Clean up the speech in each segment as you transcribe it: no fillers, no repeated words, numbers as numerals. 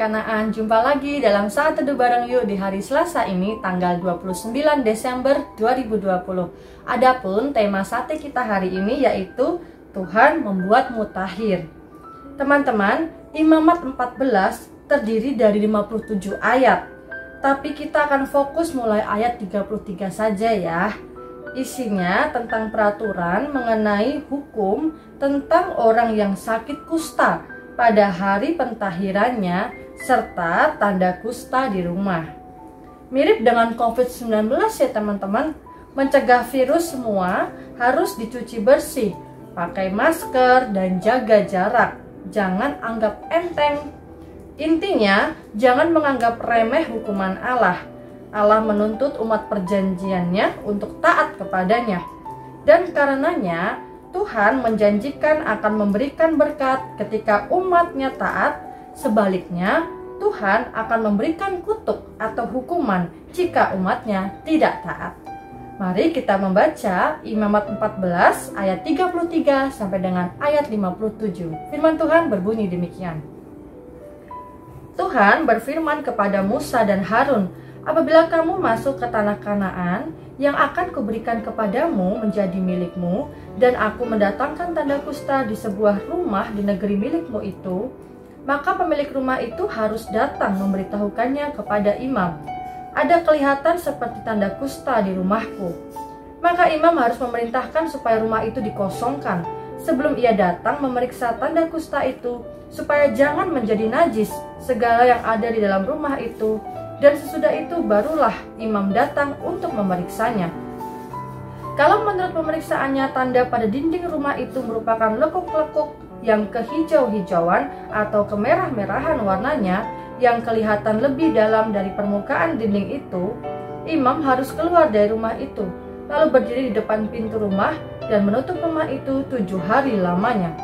Kanaan, jumpa lagi dalam Saat Teduh Bareng Yuk di hari Selasa ini tanggal 29 Desember 2020. Adapun tema sate kita hari ini yaitu Tuhan membuatmu tahir. Teman-teman, Imamat 14 terdiri dari 57 ayat. Tapi kita akan fokus mulai ayat 33 saja ya. Isinya tentang peraturan mengenai hukum tentang orang yang sakit kusta pada hari pentahirannya serta tanda kusta di rumah. Mirip dengan COVID-19 ya teman-teman. Mencegah virus semua harus dicuci bersih, pakai masker dan jaga jarak. Jangan anggap enteng. Intinya, jangan menganggap remeh hukuman Allah. Allah menuntut umat perjanjiannya untuk taat kepadanya. Dan karenanya, Tuhan menjanjikan akan memberikan berkat ketika umatnya taat. Sebaliknya, Tuhan akan memberikan kutuk atau hukuman jika umatnya tidak taat. Mari kita membaca Imamat 14 ayat 33 sampai dengan ayat 57. Firman Tuhan berbunyi demikian. Tuhan berfirman kepada Musa dan Harun, apabila kamu masuk ke tanah Kanaan yang akan kuberikan kepadamu menjadi milikmu, dan aku mendatangkan tanda kusta di sebuah rumah di negeri milikmu itu, maka pemilik rumah itu harus datang memberitahukannya kepada imam. Ada kelihatan seperti tanda kusta di rumahku. Maka imam harus memerintahkan supaya rumah itu dikosongkan sebelum ia datang memeriksa tanda kusta itu, supaya jangan menjadi najis segala yang ada di dalam rumah itu. Dan sesudah itu barulah imam datang untuk memeriksanya. Kalau menurut pemeriksaannya tanda pada dinding rumah itu merupakan lekuk-lekuk yang kehijau-hijauan atau kemerah-merahan warnanya yang kelihatan lebih dalam dari permukaan dinding itu, imam harus keluar dari rumah itu, lalu berdiri di depan pintu rumah dan menutup rumah itu 7 hari lamanya.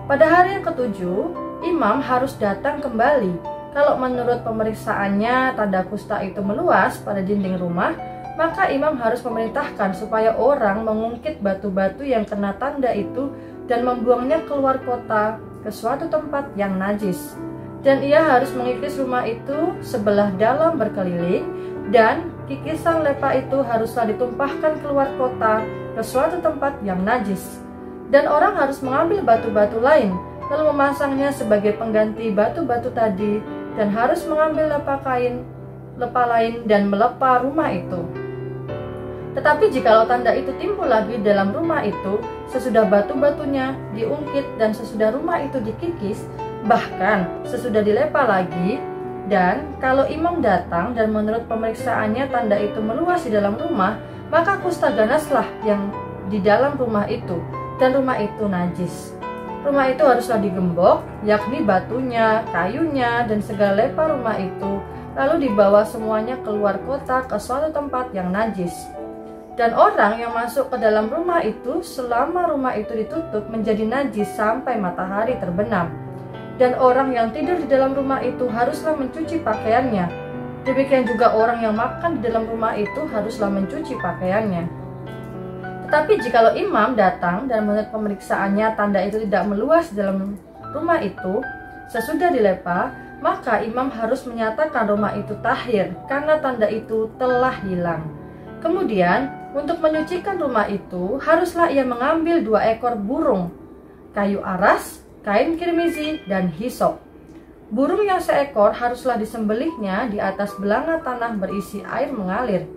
Pada hari yang ketujuh, imam harus datang kembali. Kalau menurut pemeriksaannya tanda kusta itu meluas pada dinding rumah, maka imam harus memerintahkan supaya orang mengungkit batu-batu yang kena tanda itu dan membuangnya keluar kota ke suatu tempat yang najis. Dan ia harus mengikis rumah itu sebelah dalam berkeliling, dan kikisan lepa itu haruslah ditumpahkan keluar kota ke suatu tempat yang najis. Dan orang harus mengambil batu-batu lain, lalu memasangnya sebagai pengganti batu-batu tadi, dan harus mengambil lepa lain dan melepa rumah itu. Tetapi jikalau tanda itu timbul lagi dalam rumah itu, sesudah batu-batunya diungkit dan sesudah rumah itu dikikis, bahkan sesudah dilepa lagi, dan kalau imam datang dan menurut pemeriksaannya tanda itu meluas di dalam rumah, maka kusta ganaslah yang di dalam rumah itu, dan rumah itu najis. Rumah itu haruslah digembok, yakni batunya, kayunya, dan segala lepa rumah itu, lalu dibawa semuanya keluar kota ke suatu tempat yang najis. Dan orang yang masuk ke dalam rumah itu selama rumah itu ditutup menjadi najis sampai matahari terbenam. Dan orang yang tidur di dalam rumah itu haruslah mencuci pakaiannya. Demikian juga orang yang makan di dalam rumah itu haruslah mencuci pakaiannya. Tetapi jikalau imam datang dan menurut pemeriksaannya tanda itu tidak meluas dalam rumah itu, sesudah dilepa, maka imam harus menyatakan rumah itu tahir karena tanda itu telah hilang. Kemudian, untuk menyucikan rumah itu, haruslah ia mengambil 2 ekor burung, kayu aras, kain kirmizi, dan hisop. Burung yang seekor haruslah disembelihnya di atas belanga tanah berisi air mengalir.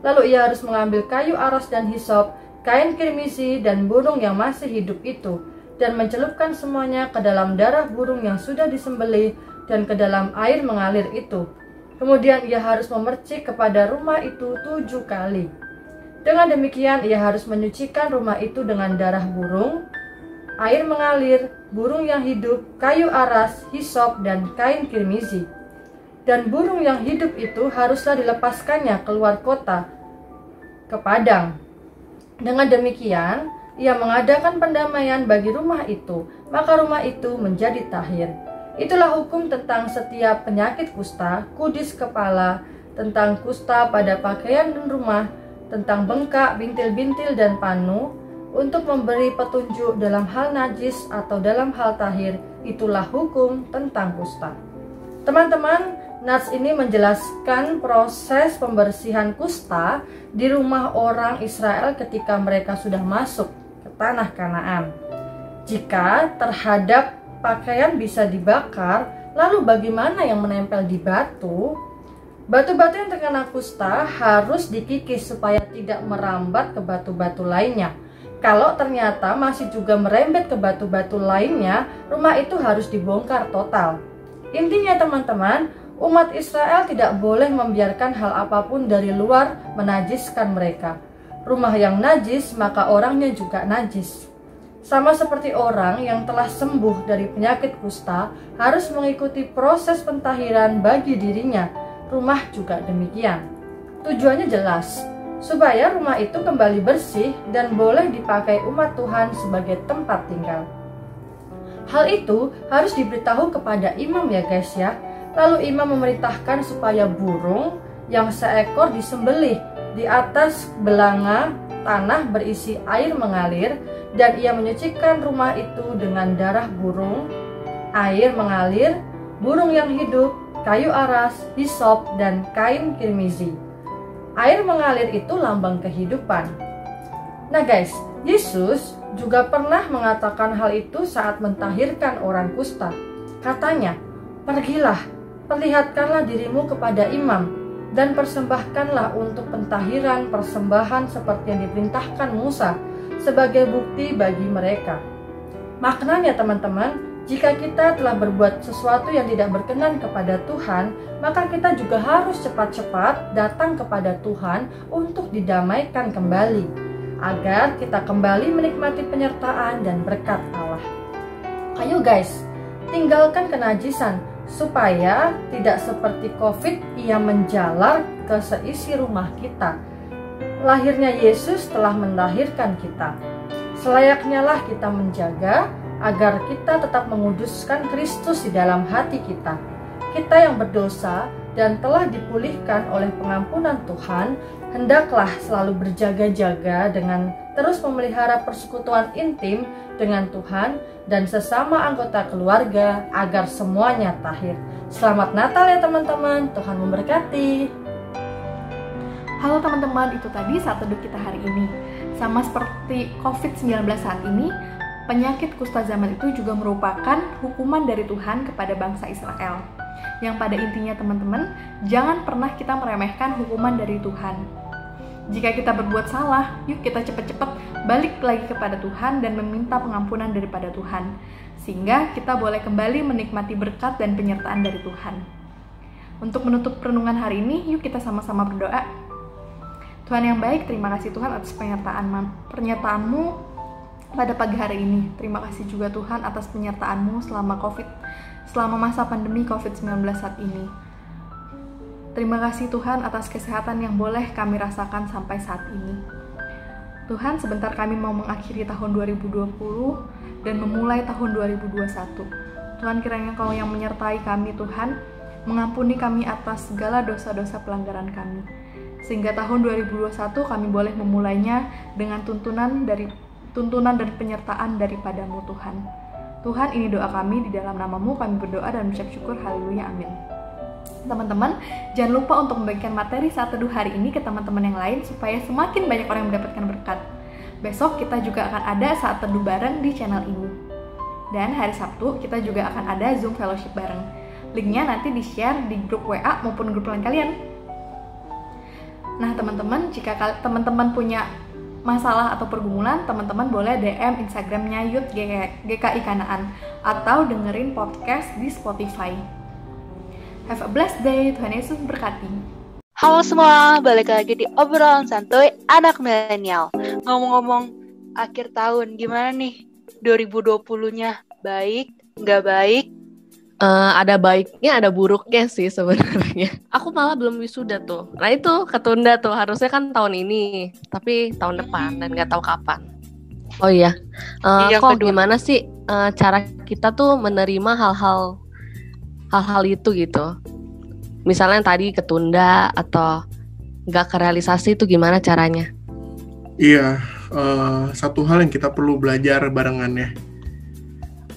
Lalu ia harus mengambil kayu aras dan hisop, kain kirmizi, dan burung yang masih hidup itu, dan mencelupkan semuanya ke dalam darah burung yang sudah disembelih dan ke dalam air mengalir itu. Kemudian ia harus memercik kepada rumah itu 7 kali. Dengan demikian ia harus menyucikan rumah itu dengan darah burung, air mengalir, burung yang hidup, kayu aras, hisop, dan kain kirmizi. Dan burung yang hidup itu haruslah dilepaskannya keluar kota ke padang. Dengan demikian, ia mengadakan pendamaian bagi rumah itu, maka rumah itu menjadi tahir. Itulah hukum tentang setiap penyakit kusta, kudis kepala, tentang kusta pada pakaian dan rumah, tentang bengkak, bintil-bintil, dan panu, untuk memberi petunjuk dalam hal najis atau dalam hal tahir. Itulah hukum tentang kusta. Teman-teman, Nats ini menjelaskan proses pembersihan kusta di rumah orang Israel ketika mereka sudah masuk ke tanah Kanaan. Jika terhadap pakaian bisa dibakar, lalu bagaimana yang menempel di batu? Batu-batu yang terkena kusta harus dikikis supaya tidak merambat ke batu-batu lainnya. Kalau ternyata masih juga merembet ke batu-batu lainnya, rumah itu harus dibongkar total. Intinya teman-teman, umat Israel tidak boleh membiarkan hal apapun dari luar menajiskan mereka. Rumah yang najis, maka orangnya juga najis. Sama seperti orang yang telah sembuh dari penyakit kusta harus mengikuti proses pentahiran bagi dirinya. Rumah juga demikian. Tujuannya jelas, supaya rumah itu kembali bersih dan boleh dipakai umat Tuhan sebagai tempat tinggal. Hal itu harus diberitahu kepada imam ya guys ya. Lalu imam memerintahkan supaya burung yang seekor disembelih di atas belanga tanah berisi air mengalir, dan ia menyucikan rumah itu dengan darah burung, air mengalir, burung yang hidup, kayu aras, hisop, dan kain kirmizi. Air mengalir itu lambang kehidupan. Nah guys, Yesus juga pernah mengatakan hal itu saat mentahirkan orang kusta. Katanya, "Pergilah, perlihatkanlah dirimu kepada imam, dan persembahkanlah untuk pentahiran persembahan seperti yang diperintahkan Musa, sebagai bukti bagi mereka." Maknanya teman-teman, jika kita telah berbuat sesuatu yang tidak berkenan kepada Tuhan, maka kita juga harus cepat-cepat datang kepada Tuhan untuk didamaikan kembali, agar kita kembali menikmati penyertaan dan berkat Allah. Ayo guys, tinggalkan kenajisan, supaya tidak seperti COVID ia menjalar ke seisi rumah kita. Lahirnya Yesus telah melahirkan kita. Selayaknya lah kita menjaga agar kita tetap menguduskan Kristus di dalam hati kita. Kita yang berdosa dan telah dipulihkan oleh pengampunan Tuhan, hendaklah selalu berjaga-jaga dengan terus memelihara persekutuan intim dengan Tuhan dan sesama anggota keluarga agar semuanya tahir. Selamat Natal ya teman-teman, Tuhan memberkati. Halo teman-teman, itu tadi saat teduh kita hari ini. Sama seperti COVID-19 saat ini, penyakit kusta zaman itu juga merupakan hukuman dari Tuhan kepada bangsa Israel. Yang pada intinya teman-teman, jangan pernah kita meremehkan hukuman dari Tuhan. Jika kita berbuat salah, yuk kita cepat-cepat balik lagi kepada Tuhan dan meminta pengampunan daripada Tuhan, sehingga kita boleh kembali menikmati berkat dan penyertaan dari Tuhan. Untuk menutup renungan hari ini, yuk kita sama-sama berdoa. Tuhan yang baik, terima kasih Tuhan atas pernyataanmu pada pagi hari ini. Terima kasih juga Tuhan atas penyertaan-Mu selama masa pandemi COVID-19 saat ini. Terima kasih Tuhan atas kesehatan yang boleh kami rasakan sampai saat ini. Tuhan, sebentar kami mau mengakhiri tahun 2020 dan memulai tahun 2021. Tuhan, kiranya Engkau yang menyertai kami Tuhan, mengampuni kami atas segala dosa-dosa pelanggaran kami. Sehingga tahun 2021 kami boleh memulainya dengan tuntunan dan penyertaan daripada-Mu Tuhan. Tuhan, ini doa kami, di dalam nama-Mu kami berdoa dan mengucap syukur, haleluya, amin. Teman-teman, jangan lupa untuk membagikan materi saat teduh hari ini ke teman-teman yang lain supaya semakin banyak orang yang mendapatkan berkat. Besok kita juga akan ada saat teduh bareng di channel ini. Dan hari Sabtu kita juga akan ada Zoom Fellowship bareng. Linknya nanti di-share di grup WA maupun grup lain kalian. Nah teman-teman, jika teman-teman punya masalah atau pergumulan, teman-teman boleh DM Instagramnya Youth GKI Kanaan atau dengerin podcast di Spotify. Have a blessed day, Tuhan Yesus berkati. Halo semua, balik lagi di obrolan santuy anak milenial. Ngomong-ngomong akhir tahun, gimana nih 2020-nya? Baik, nggak baik? Ada baiknya, ada buruknya sih sebenarnya. Aku malah belum wisuda tuh. Nah itu ketunda tuh, harusnya kan tahun ini, tapi tahun depan dan nggak tahu kapan. Oh iya, kok gimana sih cara kita tuh menerima hal-hal itu gitu? Misalnya tadi ketunda atau nggak kerealisasi itu gimana caranya? Iya, satu hal yang kita perlu belajar barengan ya.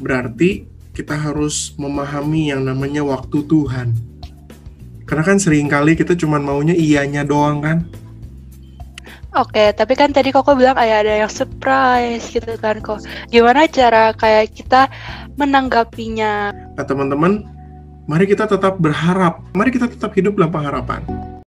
Berarti kita harus memahami yang namanya waktu Tuhan. Karena kan seringkali kita cuma maunya iyanya doang kan. Oke, tapi kan tadi Koko bilang ada yang surprise gitu kan kok. Gimana cara kayak kita menanggapinya? Nah teman-teman, mari kita tetap berharap. Mari kita tetap hidup dalam pengharapan.